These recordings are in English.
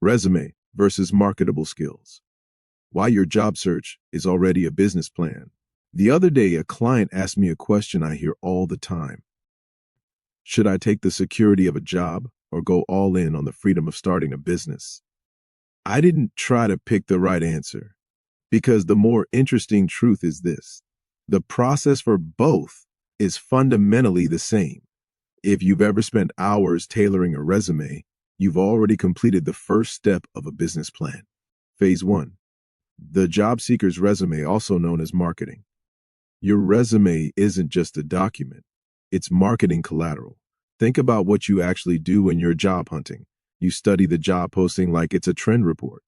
Resume versus marketable skills. Why your job search is already a business plan. The other day, a client asked me a question I hear all the time. Should I take the security of a job or go all in on the freedom of starting a business? I didn't try to pick the right answer because the more interesting truth is this. The process for both is fundamentally the same. If you've ever spent hours tailoring a resume, you've already completed the first step of a business plan. Phase 1. The job seeker's resume, also known as marketing. Your resume isn't just a document, it's marketing collateral. Think about what you actually do when you're job hunting. You study the job posting like it's a trend report.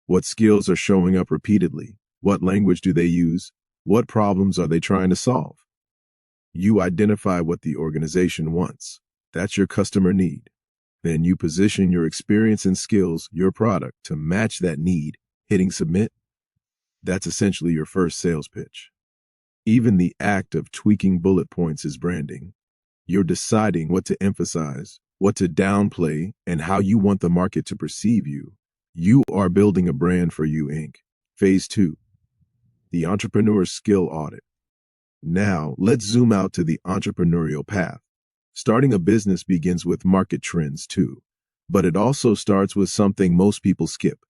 What skills are showing up repeatedly? What language do they use? What problems are they trying to solve? You identify what the organization wants. That's your customer need. Then you position your experience and skills, your product, to match that need. Hitting submit, that's essentially your first sales pitch. Even the act of tweaking bullet points is branding. You're deciding what to emphasize, what to downplay, and how you want the market to perceive you. You are building a brand for you, Inc. Phase 2. The entrepreneur's skill audit. Now, let's zoom out to the entrepreneurial path. Starting a business begins with market trends too, but it also starts with something most people skip: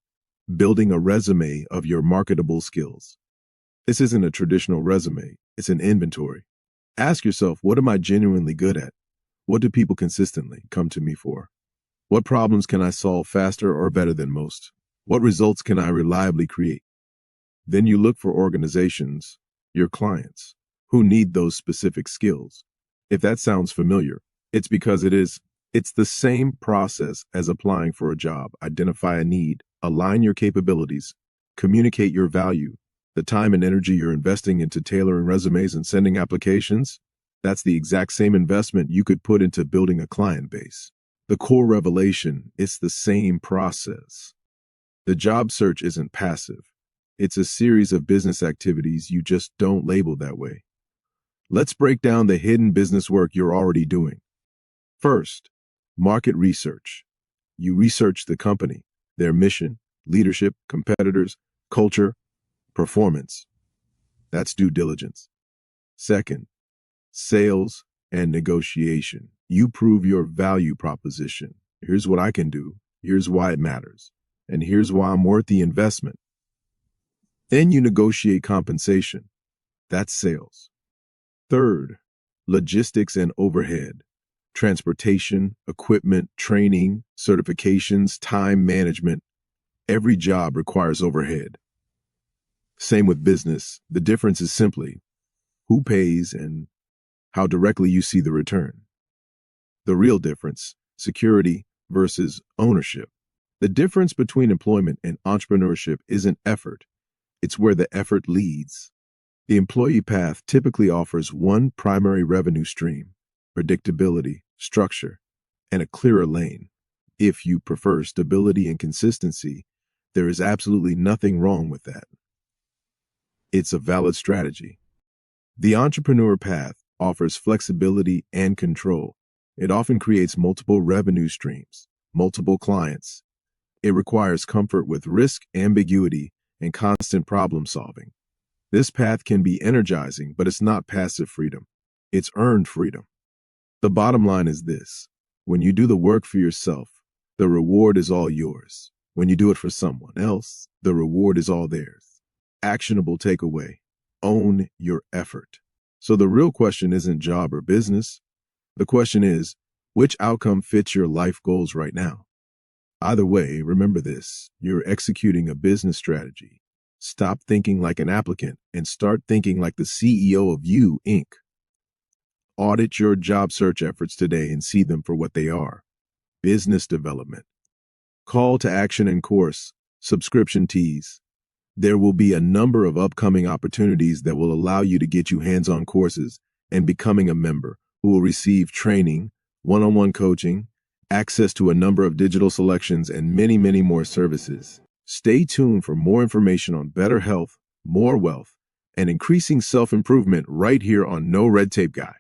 building a resume of your marketable skills. This isn't a traditional resume, it's an inventory. Ask yourself, what am I genuinely good at? What do people consistently come to me for? What problems can I solve faster or better than most? What results can I reliably create? Then you look for organizations, your clients, who need those specific skills. If that sounds familiar, it's because it's the same process as applying for a job. Identify a need, align your capabilities, communicate your value. The time and energy you're investing into tailoring resumes and sending applications, that's the exact same investment you could put into building a client base. The core revelation, it's the same process. The job search isn't passive. It's a series of business activities you just don't label that way. Let's break down the hidden business work you're already doing. First, market research. You research the company, their mission, leadership, competitors, culture, performance. That's due diligence. Second, sales and negotiation. You prove your value proposition. Here's what I can do. Here's why it matters. And here's why I'm worth the investment. Then you negotiate compensation. That's sales. Third, logistics and overhead. Transportation, equipment, training, certifications, time management. Every job requires overhead. Same with business. The difference is simply who pays and how directly you see the return. The real difference, security versus ownership. The difference between employment and entrepreneurship isn't effort. It's where the effort leads. The employee path typically offers one primary revenue stream: predictability, structure, and a clearer lane. If you prefer stability and consistency, there is absolutely nothing wrong with that. It's a valid strategy. The entrepreneur path offers flexibility and control. It often creates multiple revenue streams, multiple clients. It requires comfort with risk, ambiguity, and constant problem solving. This path can be energizing, but it's not passive freedom. It's earned freedom. The bottom line is this: when you do the work for yourself, the reward is all yours. When you do it for someone else, the reward is all theirs. Actionable takeaway: own your effort. So the real question isn't job or business. The question is, which outcome fits your life goals right now? Either way, remember this: you're executing a business strategy. Stop thinking like an applicant and start thinking like the CEO of You, Inc. Audit your job search efforts today and see them for what they are: business development. Call to action and course, subscription tease. There will be a number of upcoming opportunities that will allow you to get you hands-on courses and becoming a member who will receive training, one-on-one coaching, access to a number of digital selections, and many, many more services. Stay tuned for more information on better health, more wealth, and increasing self-improvement right here on No Red Tape Guy.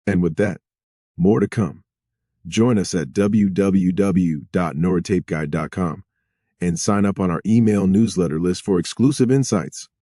And with that, more to come. Join us at www.noredtapeguy.com and sign up on our email newsletter list for exclusive insights.